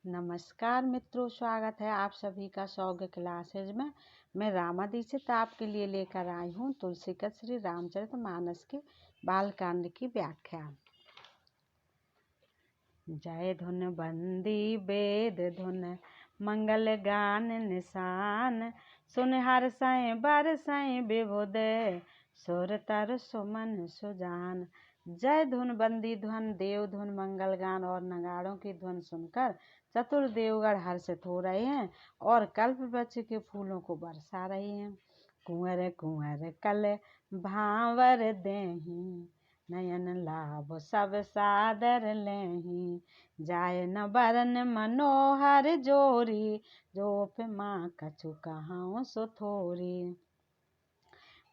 नमस्कार मित्रों, स्वागत है आप सभी का शौर्य क्लासेज में। मैं रामा दीक्षित आपके लिए लेकर आई हूँ तुलसीकृत श्री रामचरितमानस के बालकांड की व्याख्या। जय धुन बंदी वेद धुन मंगल गान निशान, सुन हर्षय बरसय विबुध सुर तर सुमन सुजान। जय धुन बंदी ध्वन देव धुन मंगल गान और नगाड़ों की ध्वन सुनकर चतुर देवगण हर्षित हो रहे हैं और कल्प वृक्ष के फूलों को बरसा रहे हैं। कुंवर कुंवर कल भांवर देहीं, नयन लाभ सब सादर लेहीं। जाय न बरन मनोहर जोरी, जोप माँ कछु कहाँ सो थोरी।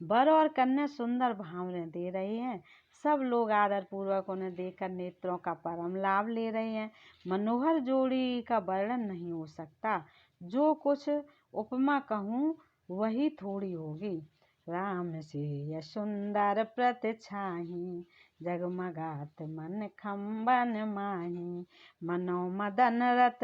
वर और कन्या सुंदर भावने दे रहे हैं। सब लोग आदर पूर्वक उन्हें देखकर नेत्रों का परम लाभ ले रहे हैं। मनोहर जोड़ी का वर्णन नहीं हो सकता। जो कुछ उपमा कहूँ वही थोड़ी होगी। राम से सुंदर प्रतिछाही, जगमगात मन खम्बन माही। मनो मदन रत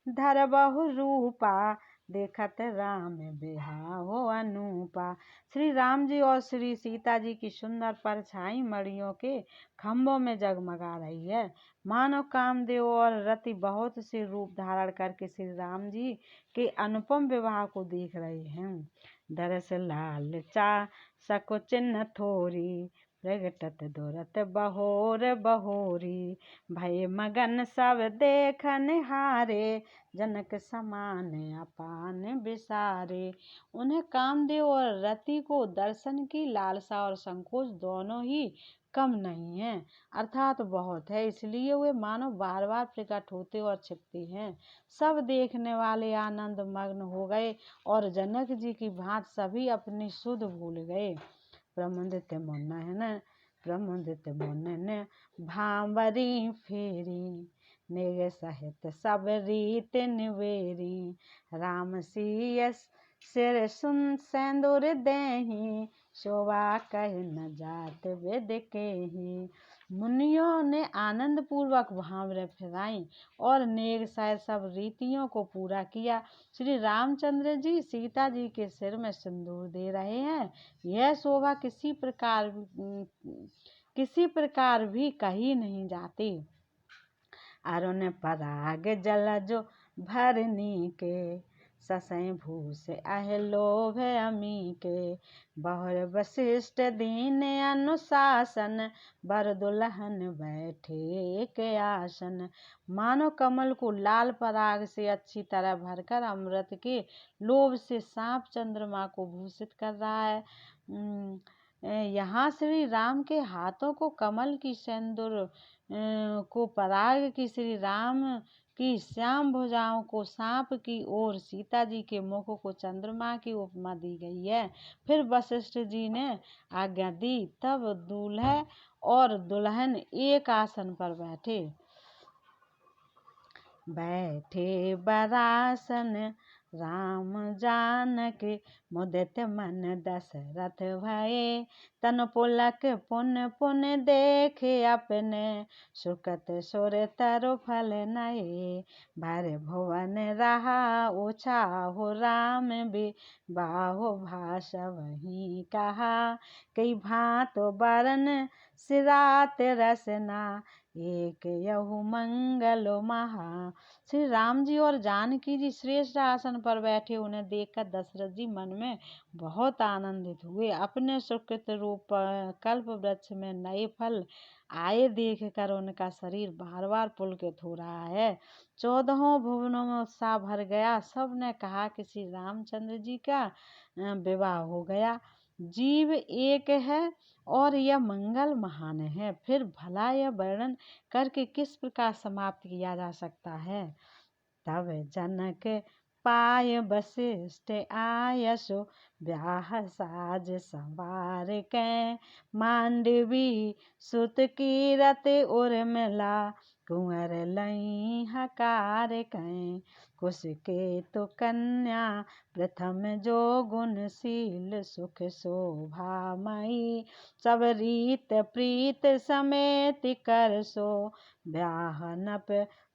धर बहु रूपा, देखत राम बिहाहो अनूपा। श्री राम जी और श्री सीता जी की सुंदर परछाई मड़ियों के खम्भों में जगमगा रही है। मानव कामदेव और रति बहुत से रूप धारण करके श्री राम जी के अनुपम विवाह को देख रहे हैं। दरस लाल चा सको चिन्ह थोरी, प्रगटत दुरत बहोर बहोरी। भय मगन सब देखन हारे, जनक समान अपान विसारे। उन्हें कामदेव और रति को दर्शन की लालसा और संकोच दोनों ही कम नहीं है, अर्थात बहुत है। इसलिए वे मानो बार बार प्रकट होते और छिपते हैं। सब देखने वाले आनंद मग्न हो गए और जनक जी की भांति सभी अपनी सुध भूल गए। प्रमुदित मुनन भांवरी फेरी, नेग सहित सब रीत निवेरी। राम सियस सिर सुन सेंदूर देहीं, शोभा कह न जात वेद केहीं। मुनियों ने आनंद पूर्वक भांवरें फिराई और नेग सहित सब रीतियों को पूरा किया। श्री रामचंद्र जी सीता जी के सिर में सिंदूर दे रहे हैं। यह शोभा किसी प्रकार भी कही नहीं जाती। अरुण पराग जलजो भरनी के, ससै भूष अहलोभ अमी के। बहुर वशिष्ठ दीन अनुशासन, बर दुल्हन बैठे के आसन। मानो कमल को लाल पराग से अच्छी तरह भरकर अमृत के लोभ से सांप चंद्रमा को भूषित कर रहा है। यहाँ श्री राम के हाथों को कमल की सिंदूर को पराग की, श्री राम की श्याम भुजाओं को सांप की और सीता जी के मुख को चंद्रमा की उपमा दी गई है। फिर वशिष्ठ जी ने आज्ञा दी, तब दूल्हे और दुल्हन एक आसन पर बैठे बरासन। राम जानक मुदित मन दशरथ भये, तन पुलक पुन पुन देखे अपने, सुकत सुर तरु फल नये। भर भुवन रहा उछाहु, राम बिबाहु भाषा वही कहा। कई भांतो बरन सिरात रसना, एक यहु मंगलो महा। श्री राम जी और जानकी जी श्रेष्ठ आसन पर बैठे उन्हें देखकर दशरथ जी मन में बहुत आनंदित हुए। अपने सुकृत रूप कल्प वृक्ष में नए फल आए देखकर उनका शरीर बार बार पुलकित हो रहा है। 14 भुवनों में उत्साह भर गया। सब ने कहा कि श्री रामचंद्र जी का विवाह हो गया। जीव एक है और यह मंगल महान है। फिर भला यह वर्णन करके किस प्रकार समाप्त किया जा सकता है। तब जनक पाय वशिष्ठ आयसो, ब्याह साज संवार कै। मांडवी सुत कीरत उर्मिला, कुंवर लई हकार कै। कुश केतु कन्या प्रथम जो गुणशील, सुख शोभामयी। सब रीत प्रीत समेत कर सो, ब्याह नप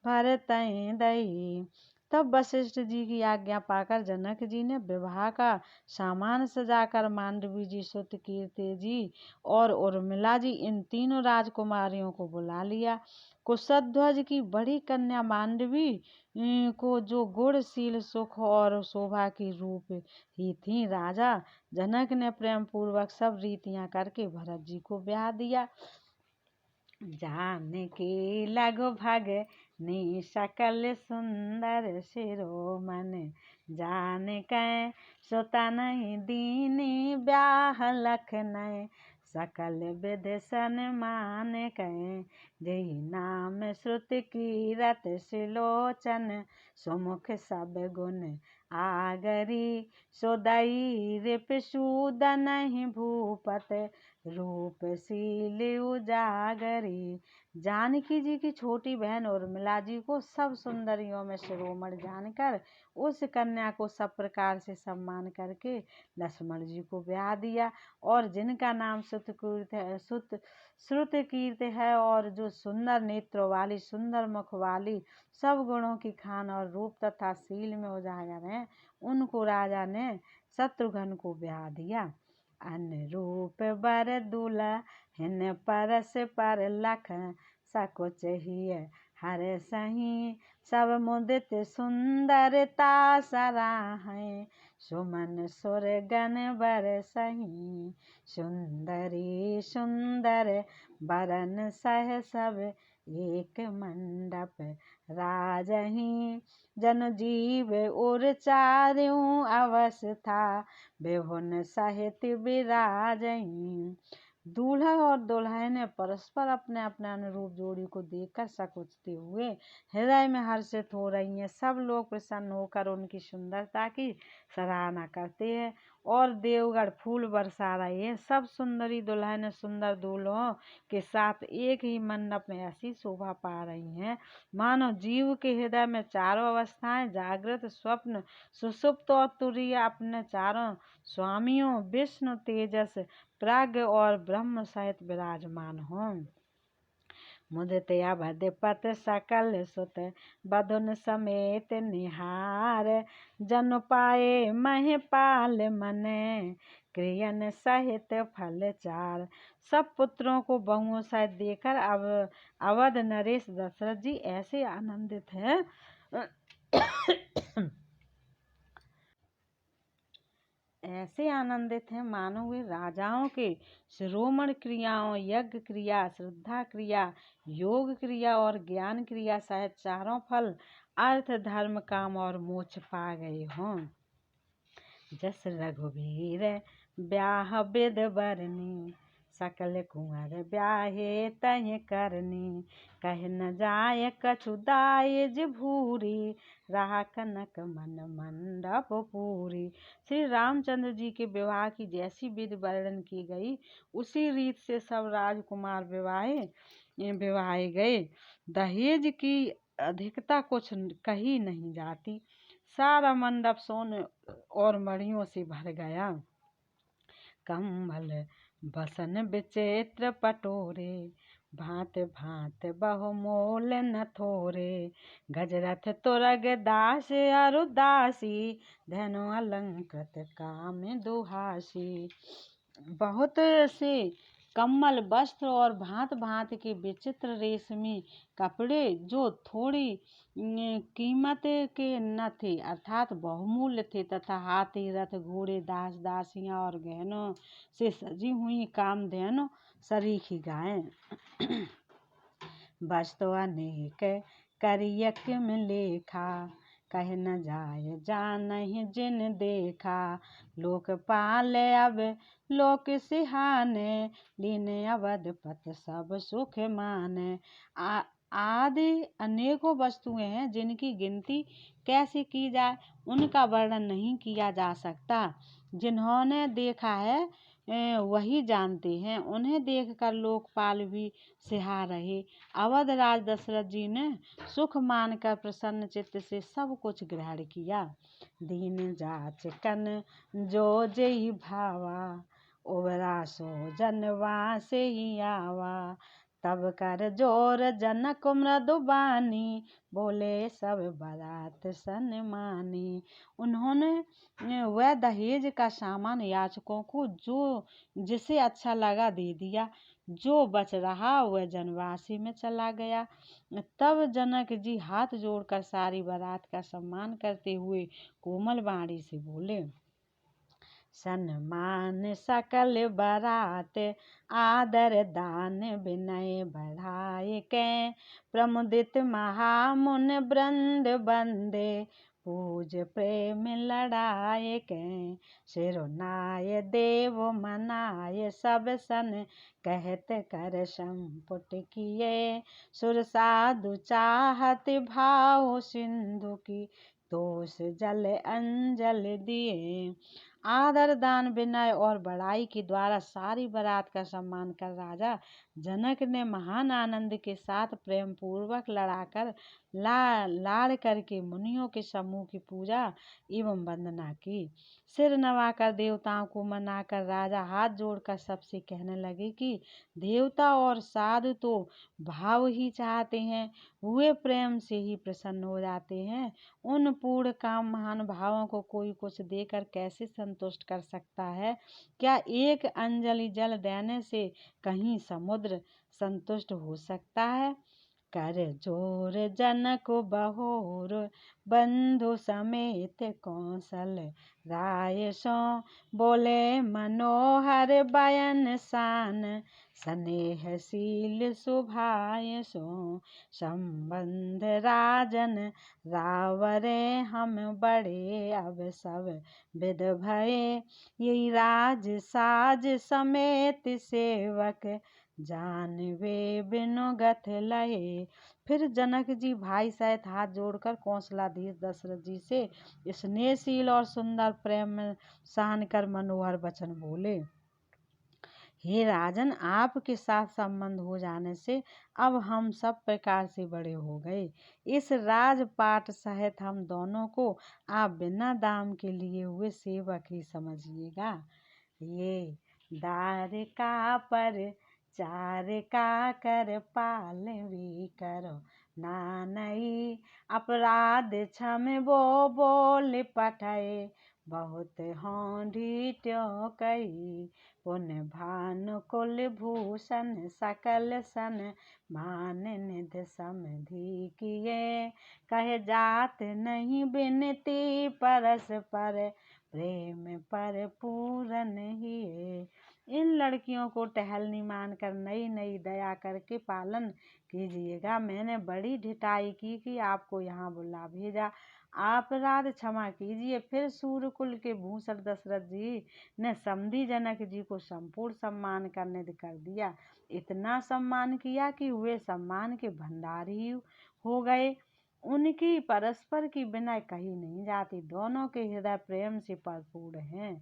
भरतई दई। तब वशिष्ठ जी की आज्ञा पाकर जनक जी ने विवाह का सामान सजाकर मांडवी जी, सुतकीर्ति जी और उर्मिला जी, इन तीनों राजकुमारियों को बुला लिया। कुशध्वज की बड़ी कन्या मांडवी को जो गुणशील, सुख और शोभा की रूप ही थी, राजा जनक ने प्रेम पूर्वक सब रीतियां करके भरत जी को ब्याह दिया। जानकी लघु भगनी सकल सुंदर शिरोमन, जान कै सुता नहीं दीनी ब्याह लखनऊ, सकल विधि सन्मान कै जेहि नाम श्रुत कीरत सिलोचन, सुमुख सब गुण आगरी सोदई रिपसूदन भूपत, रूपशील उजागरी। जानकी जी की छोटी बहन उर्मिला जी को सब सुंदरियों में शिरोमणि जानकर उस कन्या को सब प्रकार से सम्मान करके लक्ष्मण जी को ब्याह दिया, और जिनका नाम श्रुतकीर्ति है और जो सुंदर नेत्रों वाली, सुंदर मुख वाली, सब गुणों की खान और रूप तथा शील में उजागर है, उनको राजा ने शत्रुघ्न को ब्याह दिया। अनुरूप बर दुल्हन परस पर लख, सकुच ही हर सही सब मुदित सुंदरता सराहें, सुमन सुर गण बर सही, सुंदरी सुंदर बरन सह सब एक मंडप राजही, जन जीव उर चार्यों अवस्था विभुन सहित विराजहीं। दूल्हा और दुल्हन परस्पर अपने अपने अनुरूप जोड़ी को देखकर सकुचते हुए हृदय में हर्षित हो रही हैं। सब लोग प्रसन्न होकर उनकी सुंदरता की सराहना करते हैं और देवगढ़ फूल बरसा रहे हैं। सब सुंदरी दुल्हन सुंदर दूल्हों के साथ एक ही मंडप में ऐसी शोभा पा रही हैं मानो जीव के हृदय में चारों अवस्थाएं, जागृत, स्वप्न, सुषुप्त और तुरीय, अपने चारों स्वामियों विष्णु, तेजस, प्राज्ञ और ब्रह्म सहित विराजमान हों। मुदित अवधपत सकल सुत बधुन समेत निहार, जन पाए महिपाल मने क्रियन सहित फल चार। सब पुत्रों को बहुओं सहित देखकर अवध नरेश दशरथ जी ऐसे आनंदित हैं मानो वे राजाओं के शिरोमणि क्रियाओं, यज्ञ क्रिया, श्रद्धा क्रिया, योग क्रिया और ज्ञान क्रिया सहित चारों फल अर्थ, धर्म, काम और मोक्ष पा गए हों। जस रघुवीर ब्याह विध बरनी, सकल कुंवर ब्याहे तह करनी, कह न जाय कछु दायज भूरी, रहा कनक मन मंडप पूरी। श्री रामचंद्र जी के विवाह की जैसी विधि वर्णन की गई, उसी रीत से सब राजकुमार विवाहे गए। दहेज की अधिकता कुछ कही नहीं जाती। सारा मंडप सोने और मणियों से भर गया। कम्बल बसन विचित्र पटोरे, भांत भांत बहुमोल न थोरे, गजरथ तुरग दास अरुदासी, धनु अलंकृत काम दुहासी। बहुत से कम्बल, वस्त्र और भांत भांत के विचित्र रेशमी कपड़े जो थोड़ी कीमत के न थे अर्थात बहुमूल्य थे, तथा हाथी, रथ, घोड़े, दास दासियां और गहनों से सजी हुई कामधेनु सरीखी गायें। वस्तु अनेक करियक में लेखा, कह न जाय जानहि जिन देखा, लोकपाल अब लोक सिहाने, लीने अवधपत सब सुख माने। आदि अनेकों वस्तुएं हैं जिनकी गिनती कैसे की जाए, उनका वर्णन नहीं किया जा सकता। जिन्होंने देखा है वही जानते हैं। उन्हें देखकर लोकपाल भी सिहा रहे। अवध राज दशरथ जी ने सुख मानकर प्रसन्न चित्त से सब कुछ ग्रहण किया। दीन जाच कन जो जेहि भावा, उबरा सो जनवा से ही आवा, तब कर जोर जनक मृदुबानी, बोले सब बारात सन्मानी। उन्होंने वह दहेज का सामान याचकों को जो जिसे अच्छा लगा दे दिया, जो बच रहा वह जनवासी में चला गया। तब जनक जी हाथ जोड़कर सारी बारात का सम्मान करते हुए कोमल वाणी से बोले, सन्मान सकल बारात आदर दान विनय बढ़ाए के, प्रमुदित महामुन वृंद बंदे पूज प्रेम लड़ाए के। सिरुनाय देव मनाय सब सन, कहत कर संपुट किए, सुर साधु चाहत भाव सिंधु की, तोष जल अंजल दिए। आदर दान विनय और बड़ाई के द्वारा सारी बारात का सम्मान कर राजा जनक ने महान आनंद के साथ प्रेम पूर्वक लड़ाकर लाड़ करके मुनियों के समूह की पूजा एवं वंदना की। सिर नवाकर देवताओं को मनाकर राजा हाथ जोड़कर सबसे कहने लगे कि देवता और साधु तो भाव ही चाहते हैं, हुए प्रेम से ही प्रसन्न हो जाते हैं। उन पूर्ण काम महान भावों को कोई कुछ देकर कैसे संतुष्ट कर सकता है? क्या एक अंजलि जल देने से कहीं समुद्र संतुष्ट हो सकता है? कर जोर जनक बहोर, बंधु समेत कौशल राय सो, बोले मनोहर बयन सान, स्नेहशील सुभाय सो। संबंध राजन रावरे हम बड़े, अब सब विद भये, यही राज साज समेत सेवक, जानवे बिनु गथ लये। फिर जनक जी भाई सहित हाथ जोड़कर कौशलाधीश दशरथ जी से स्नेहशील और सुंदर प्रेम में सहन कर मनोहर वचन बोले, हे राजन, आपके साथ संबंध हो जाने से अब हम सब प्रकार से बड़े हो गए। इस राजपाट सहित हम दोनों को आप बिना दाम के लिए हुए सेवक ही समझिएगा। ये द्वारका पर चार का कर पालवी करो नानई, अपराध क्षम वो बोल पठाए, बहुत होंढी त्यों कही। पुण्य भानु कुल भूषण सकल सन, मान निध समधि किए, कहे जात नहीं बिनती परस पर, प्रेम पर पूरन ही। इन लड़कियों को टहलनी मानकर नई नई दया करके पालन कीजिएगा। मैंने बड़ी ढिठाई की कि आपको यहाँ बुला भेजा, अपराध क्षमा कीजिए। फिर सूर्यकुल के भूषण दशरथ जी ने समधी जनक जी को संपूर्ण सम्मान करने कर दिया। इतना सम्मान किया कि वे सम्मान के भंडार ही हो गए। उनकी परस्पर की विनय कही नहीं जाती, दोनों के हृदय प्रेम से भरपूर हैं।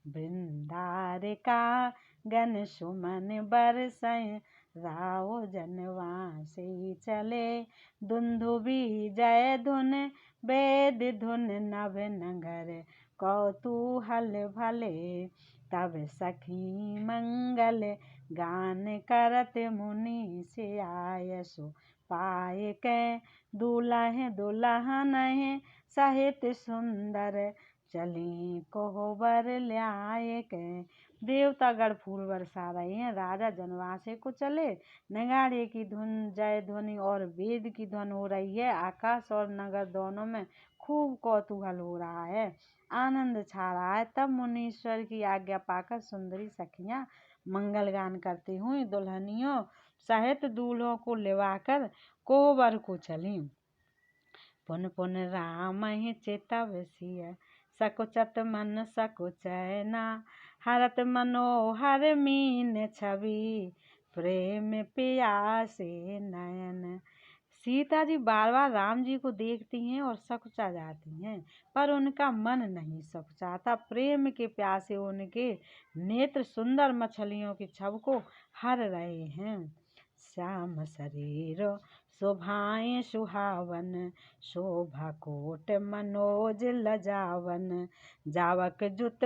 वृंदारिका गण सुमन बरसै, राव जनवासी चले, दुंदुभी जय धुन वेद धुन नभ नगर, कौतूहल भले। तब सखी मंगल गान करत, मुनि से आयसु पाए कै, दूल्हे दुल्हन सहित सुंदर, चली कोहबर ल्याए के। देवतागण फूल बरसा रहे हैं। राजा जनवासे को चले, नगाड़े की धुन, जय ध्वनि और वेद की ध्वनि हो रही है। आकाश और नगर दोनों में खूब कौतूहल हो रहा है, आनंद छा रहा है। तब मुनीश्वर की आज्ञा पाकर सुंदरी सखियां मंगल गान करती हुई दुल्हनियों सहित दूल्हों को लिवाकर कोहबर को चली। पुन पुन राम ही चितव सिय, सकुचत मन सकुचैना, हरत मनोहर मीन छवि, प्रेम पियासे नयन। सीता जी बार बार राम जी को देखती हैं और सकुचा जाती हैं, पर उनका मन नहीं सकुचाता। प्रेम के प्यासे उनके नेत्र सुंदर मछलियों की छब को हर रहे हैं। श्याम शरीर शोभाएं सुहावन, शोभा कोट मनोज लजावन। जावक जुत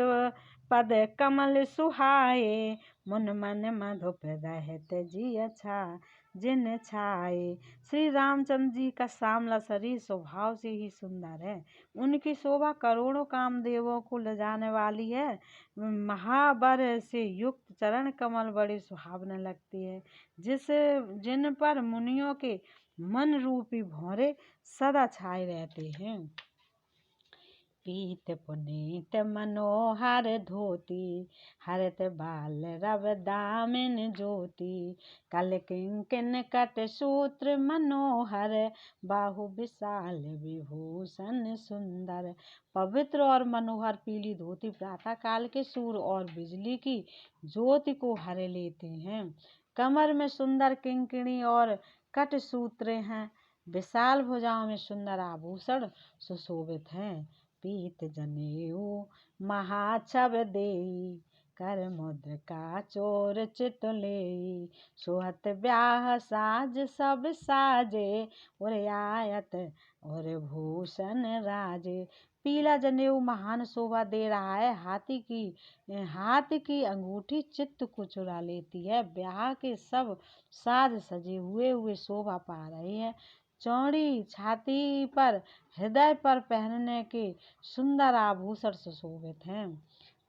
पद कमल सुहाए, मुन मन मधुप रहत जिय छा जिन छाए। श्री रामचंद्र जी का श्यामला शरीर स्वभाव से ही सुंदर है। उनकी शोभा करोड़ों कामदेवों को लजाने वाली है। महाबर से युक्त चरण कमल बड़े सुहावने लगती है, जिन पर मुनियों के मन रूपी भौरे सदा छाए रहते हैं। पीत पुनीत मनोहर धोती, हरत बाल रव दामिन ज्योति। कल किंकिन कट सूत्र मनोहर, बाहु विशाल विभूषण सुंदर। पवित्र और मनोहर पीली धोती प्रातः काल के सूर्य और बिजली की ज्योति को हरे लेते हैं। कमर में सुंदर किंकिणी और कट सूत्र हैं। विशाल भुजाओं में सुंदर आभूषण सुशोभित हैं। पीत जनेऊ महाछब देई, कर मुद्र का चोर चित लेई। सोहत ब्याह साज सब साजे, और आयत और भूषण राजे। पीला जनेऊ महान शोभा दे रहा है। हाथ की अंगूठी चित्त को चुरा लेती है। ब्याह के सब साज सजे हुए शोभा पा रहे हैं। चौड़ी छाती पर हृदय पर पहनने के सुंदर आभूषण सुशोभित हैं।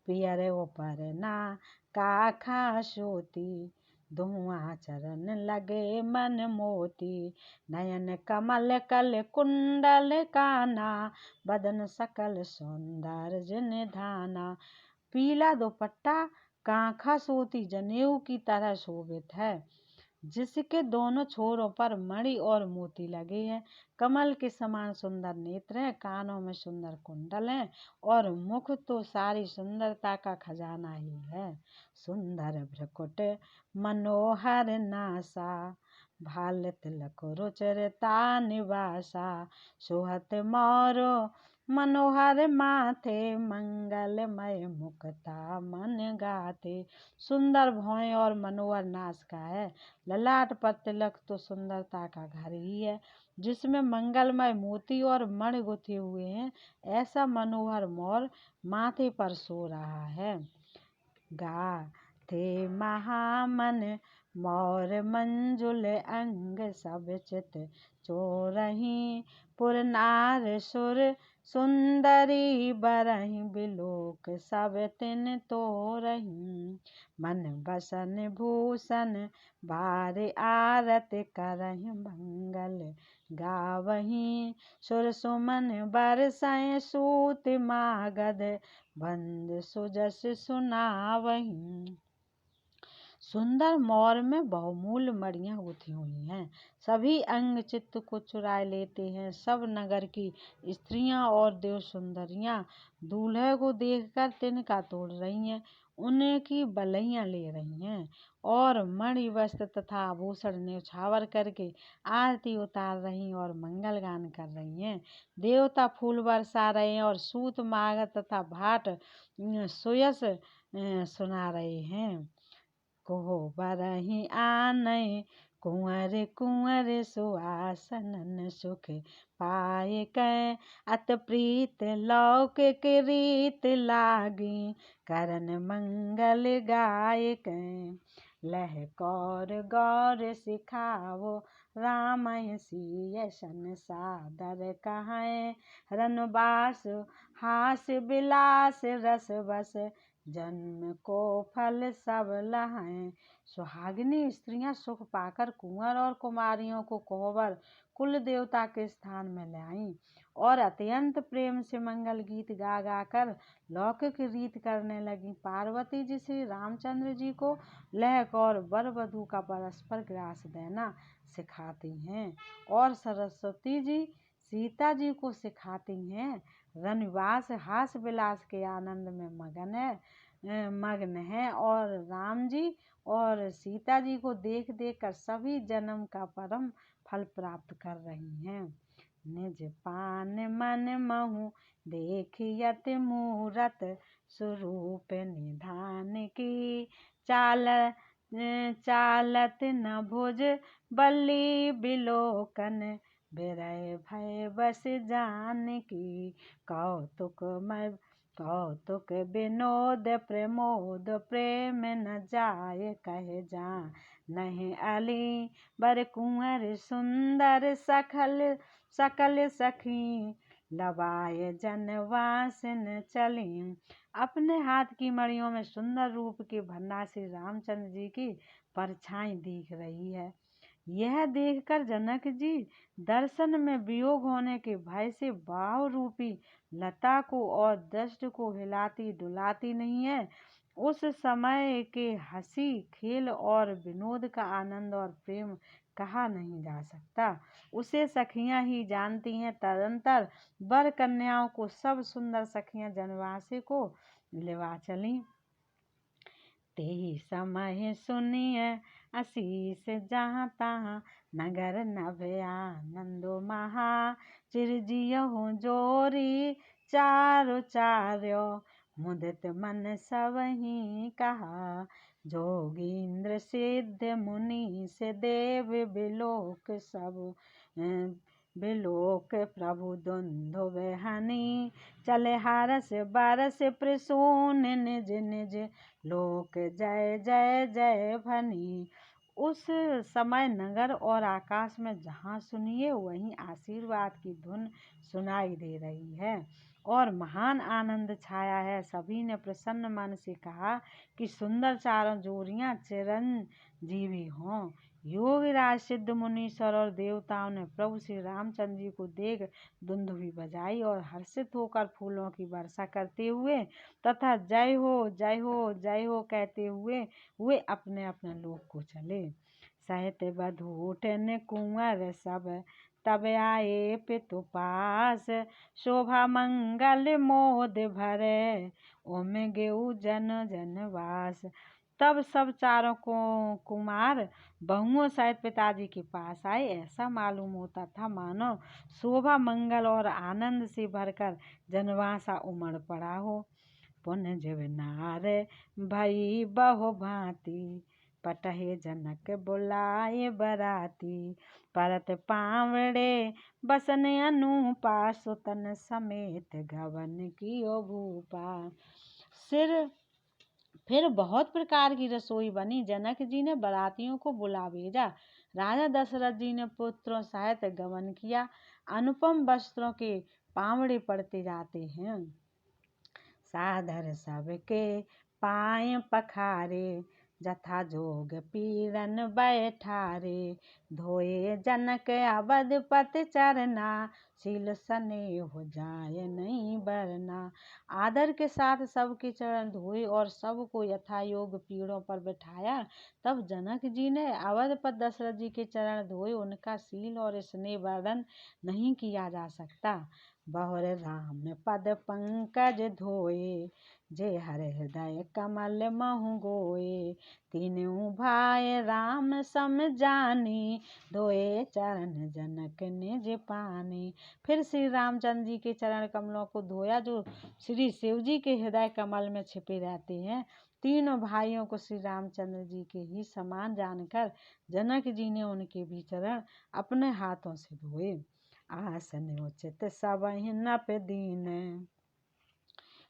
पियर उपरना काखा सोती, धुआं चरण लगे मन मोती। नयन कमल कल कुंडल काना, बदन सकल सौंदर्य निधाना। पीला दुपट्टा कांखा सोती जनेऊ की तरह शोभित है, जिसके दोनों छोरों पर मणि और मोती लगे हैं। कमल के समान सुंदर नेत्र हैं, कानों में सुंदर कुंडल हैं, और मुख तो सारी सुंदरता का खजाना ही है। सुंदर भ्रकुट मनोहर नासा, भाल तिलक रुचिरता निवासा। सोहत मोरो मनोहर माथे, मंगलमय मुक्ता मन गाथे। सुंदर भौएं और मनोहर नास का है। ललाट पर तिलक तो सुंदरता का घर ही है, जिसमें मंगलमय मोती और मणि गुथे हुए हैं। ऐसा मनोहर मोर माथे पर सो रहा है। गाथे महामन मोर मंजुल अंग, सब चित चोरही पुर नार सुर। सुंदरी बरही बिलोक, सब तिन तोरही। मन बसन भूषण बार आरत, करहि मंगल गावही। सुर सुमन बरसै सूत मागध, बंद सुजस सुनावही। सुंदर मोर में बहुमूल्य मणियां गुथी हुई हैं, सभी अंग चित्त को चुरा लेते हैं। सब नगर की स्त्रियां और देव सुंदरियां दूल्हे को देखकर तिनका तोड़ रही हैं, उनकी बलैयां ले रही हैं, और मणि वस्त्र तथा आभूषण न्यौछावर करके आरती उतार रही और मंगल गान कर रही हैं। देवता फूल बरसा रहे हैं और सूत मागध तथा भाट सुयस सुना रहे हैं। कोह बरहि आनय कुंवर कुंवर, सुआसनन सुख पाए कै। अत प्रीत लौकिक रीत लागी, करन मंगल गाय कै। लह कौर गौर सिखावो, रामय सिय सन सादर कहाय। रनबास हास विलास रस बस, जन्म को फल सब लहाएं। सुहागिनी स्त्रियां सुख पाकर कुंवर और कुमारियों को कोहबर कुल देवता के स्थान में ले आईं, और अत्यंत प्रेम से मंगल गीत गा गा कर लौकिक रीत करने लगी। पार्वती जी श्री रामचंद्र जी को लहक और वर वधू का परस्पर ग्रास देना सिखाती हैं, और सरस्वती जी सीता जी को सिखाती हैं। रनवास हास विलास के आनंद में मग्न है, और राम जी और सीता जी को देख देख कर सभी जन्म का परम फल प्राप्त कर रही हैं। निज पान मन महु देखियत मूरत, स्वरूप निधान की। चाल चालत न भुज बल्ली बिलोकन, बिरह भय बस जानकी। कौतुक विनोद प्रमोद, प्रेम न जाय कहे जा। नहीं अली बर कुंवर सुंदर, सकल सखी लवाय जनवासन चली। अपने हाथ की मणियों में सुंदर रूप के भंडार श्री रामचंद्र जी की परछाई दिख रही है। यह देखकर जनक जी दर्शन में वियोग होने के भय से वाव रूपी लता को और दष्ट को हिलाती डुलाती नहीं है। उस समय के हंसी खेल और विनोद का आनंद और प्रेम कहा नहीं जा सकता, उसे सखियां ही जानती हैं। तदंतर वर कन्याओं को सब सुंदर सखियां जनवासे को लेवा चली। तेहि समय सुनिए आशीष जहाँ तहाँ, नगर नभ आनंदो महा। चिरजियहु जोरी चारो चार्यो, मुदित मन सबहि कहा। जोगींद्र सिद्ध मुनीश देव बिलोक सब, बिलोक प्रभु दुंदुभ हनि। चले हरस बरस प्रसून, निज निज लोक जय जय जय भनी। उस समय नगर और आकाश में जहाँ सुनिए वहीं आशीर्वाद की धुन सुनाई दे रही है और महान आनंद छाया है। सभी ने प्रसन्न मन से कहा कि सुंदर चारों जोड़ियां चिरंजीवी हों। योगीराज सिद्ध मुनीश्वर और देवताओं ने प्रभु श्री रामचंद्र जी को देख दुंदुभी बजाई और हर्षित होकर फूलों की वर्षा करते हुए तथा जय हो जय हो जय हो कहते हुए वे अपने अपने लोक को चले। सहित बधूटन कुंवर सब, तब आए पितु पास। शोभा मंगल मोद भरे, ओम गेऊ जन जनवास। तब सब चारों को कुमार बहुओं सहित पिताजी के पास आए। ऐसा मालूम होता था मानो शोभा मंगल और आनंद से भरकर जनवासा उमड़ पड़ा हो। पुन जीव नार भई बहु भांति, पटहे जनक बुलाए बराती। परत पावड़े बसन अनुपा, सुतन समेत गवन कियो भूपा। फिर बहुत प्रकार की रसोई बनी। जनक जी ने बरातियों को बुला भेजा। राजा दशरथ जी ने पुत्रों सहित गमन किया। अनुपम वस्त्रों के पावड़े पड़ते जाते हैं। सादर सबके पाए पखारे, जथा जोग पीरन बैठारे। धोए जनक अवधपति चरना, शील स्नेह जाय नहीं बरना। आदर के साथ सबके चरण धोए और सबको यथा योग पीड़ों पर बैठाया। तब जनक जी ने अवधपति दशरथ जी के चरण धोए। उनका शील और स्नेह वर्णन नहीं किया जा सकता। बहुर राम पद पंकज धोए, जे हर हृदय कमल महु गोए। तीनों भाई राम सम जानी, धोए चरण जनक निज पानी। फिर श्री रामचंद्र जी के चरण कमलों को धोया जो श्री शिव जी के हृदय कमल में छिपे रहते हैं। तीनों भाइयों को श्री रामचंद्र जी के ही समान जानकर जनक जी ने उनके भी चरण अपने हाथों से धोए। आसन उचित सबहि नप दीन,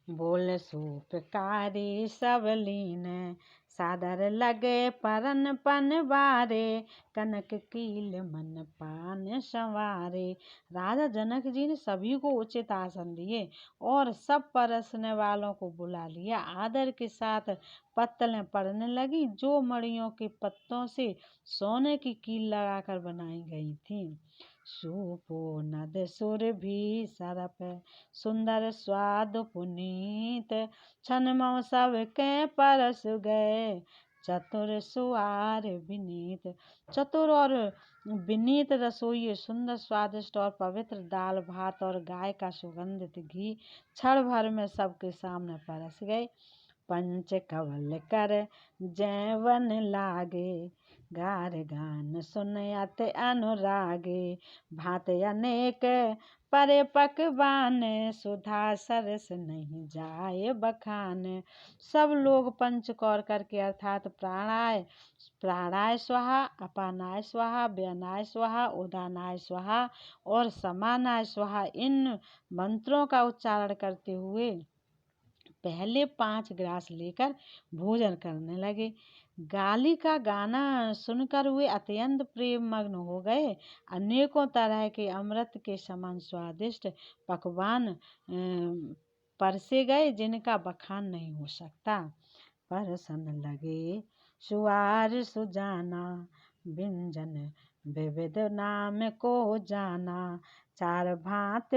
बोल सूपकारी सब लीन। सादर लगे परन पन बारे, कनक कील मन पान संवारे। राजा जनक जी ने सभी को उचित आसन दिए और सब परसने वालों को बुला लिया। आदर के साथ पत्तलें पड़ने लगी जो मड़ियों के पत्तों से सोने की कील लगाकर बनाई गई थीं। सूपो नद सुर भी सरप, सुंदर स्वाद पुनीत। छनमो सब के परस गए, चतुर सुआर विनीत। चतुर और विनीत रसोई सुंदर स्वादिष्ट और पवित्र दाल भात और गाय का सुगंधित घी क्षण भर में सबके सामने परस गए। पंच कवल कर जैवन लागे, गार गान सुनयत अनुरागे। भात अनेक परे पकवान, सुधा सरस नहीं जाए बखान। सब लोग पंचकौर करके अर्थात प्राणाय स्वाहा, अपानाय स्वाहा, व्यनाय स्वाहा, उदानाय स्वाहा और समानाय स्वाहा इन मंत्रों का उच्चारण करते हुए पहले 5 ग्रास लेकर भोजन करने लगे। गाली का गाना सुनकर वे अत्यंत प्रेम मग्न हो गए। अनेकों तरह के अमृत के समान स्वादिष्ट पकवान परसे गए, जिनका बखान नहीं हो सकता। परसन लगे सुआर सुजाना, व्यंजन विविध नाम को जाना। चार भांत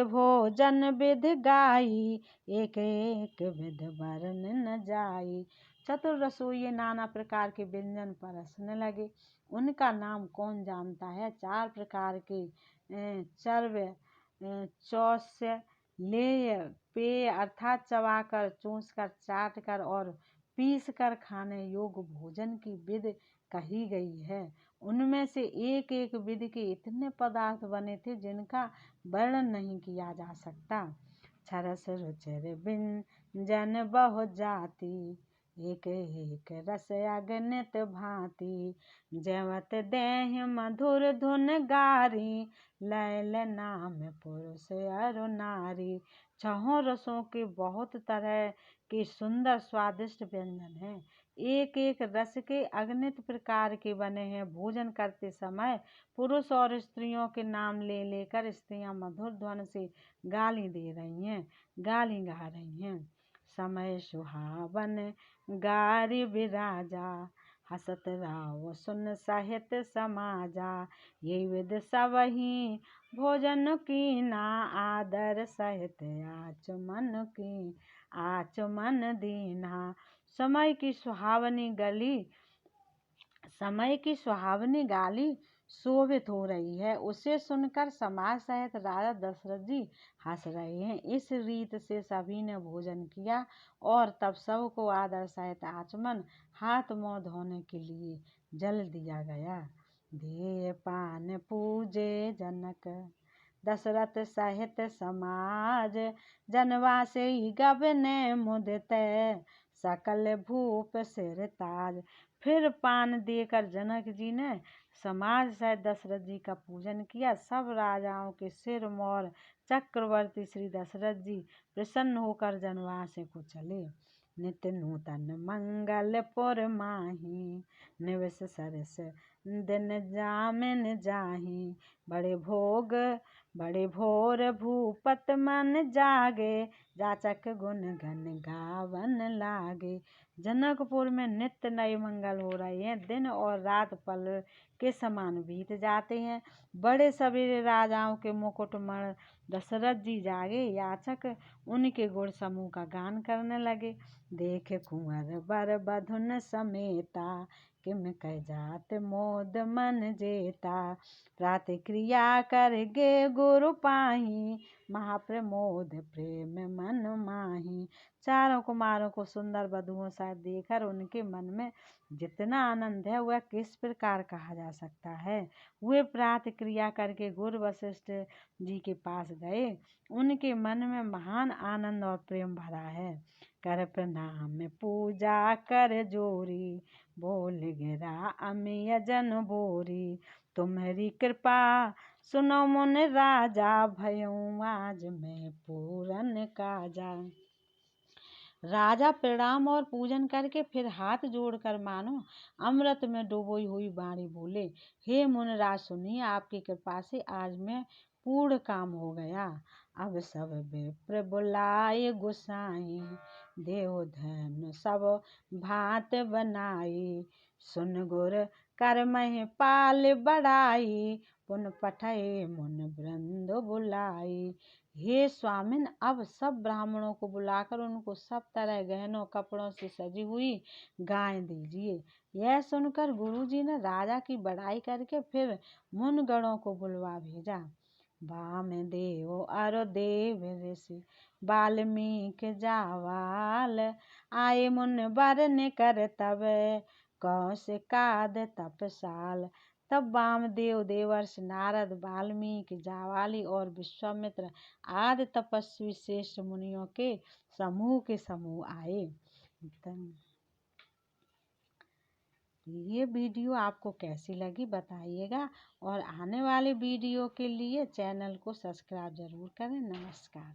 भोजन विध गाई, एक एक विध वर्ण न जाई। चतुर रसोइये नाना प्रकार के व्यंजन परसने लगे। उनका नाम कौन जानता है। 4 प्रकार के चर्व्य, चौस्य, लेय, पेय अर्थात चबाकर, चूसकर, चाटकर और पीसकर खाने योग्य भोजन की विधि कही गई है। उनमें से एक एक विधि के इतने पदार्थ बने थे जिनका वर्णन नहीं किया जा सकता। छरस रुचिर व्यंजन बहु जाति, एक एक रस अगणित भांति। जैवत देह मधुर धुन गारी, लैल नाम पुरुष अरु नारी। 6 रसों के बहुत तरह के सुंदर स्वादिष्ट व्यंजन हैं। एक एक रस के अगणित प्रकार के बने हैं। भोजन करते समय पुरुष और स्त्रियों के नाम ले लेकर स्त्रियां मधुर ध्वनि से गाली दे रही हैं, गाली गा रही हैं। समय सुहावन गारी विराजा, हसत राव सुन साहित्य समाजा। ये विध सब ही भोजन की ना, आदर सहित आचमन दीना। समय की सुहावनी गाली शोभित हो रही है, उसे सुनकर समाज सहित राजा दशरथ जी हंस रहे हैं। इस रीत से सभी ने भोजन किया और तब सबको आदर सहित आचमन, हाथ मुंह धोने के लिए जल दिया गया। दिए पान पूजे जनक, दशरथ सहित समाज। जनवासे गबने मुदित, सकल भूप सिर ताज। फिर पान देकर जनक जी ने समाज सहित दशरथ जी का पूजन किया। सब राजाओं के सिर मोर चक्रवर्ती श्री दशरथ जी प्रसन्न होकर जनवास को चले। नित्य नूतन मंगलपुर माही, निविष सरस दिन जामिन जाही। बड़े भोर भूपत मन जागे, जाचक गुण गण गावन लागे। जनकपुर में नित्य नए मंगल हो रहे हैं। दिन और रात पल के समान बीत जाते हैं। बड़े सवेरे राजाओं के मुकुटमण दशरथ जी जागे। याचक उनके गुण समूह का गान करने लगे। देखे कुंवर बर बधुन समेता, किम कह जात मोद मन जेता। प्रतिक्रिया करगे गुरु पाही, महाप्रमोद प्रेम मन माही। चारों कुमारों को सुंदर वधुओं सहित देखकर उनके मन में जितना आनंद है वह किस प्रकार कहा जा सकता है। वे प्रतिक्रिया करके गुरु वशिष्ठ जी के पास गए। उनके मन में महान आनंद और प्रेम भरा है। कर प्रणाम पूजा कर जोरी, बोल गिरा अमिय जन बोरी। तुम्हारी कृपा सुनो मुन राजा, भयऊँ आज मैं पूरन काजा। राजा प्रणाम और पूजन करके फिर हाथ जोड़कर मानो अमृत में डूबी हुई वाणी बोले, हे मुनराज सुनिए, आपकी कृपा से आज मैं पूर्ण काम हो गया। अब सब विप्र बुलाए गोसाई, देव धन सब भात बनाई। सुन गुर कर मह पाल बढ़ाई, पुन पठय मुन वृंद बुलाई। हे स्वामिन, अब सब ब्राह्मणों को बुलाकर उनको सब तरह गहनों कपड़ों से सजी हुई गाय दीजिए। यह सुनकर गुरुजी ने राजा की बड़ाई करके फिर मुनगणों को बुलवा भेजा। वामदेव अरु देव ऋषि, वाल्मीकि जावाल। आए मुन बर कर तब, कौशिकाद तपसाल। तब वामदेव, देवर्षि नारद, वाल्मीकि, जाबाली और विश्वामित्र आदि तपस्वी श्रेष्ठ मुनियों के समूह आए। ये वीडियो आपको कैसी लगी बताइएगा, और आने वाले वीडियो के लिए चैनल को सब्सक्राइब जरूर करें। नमस्कार।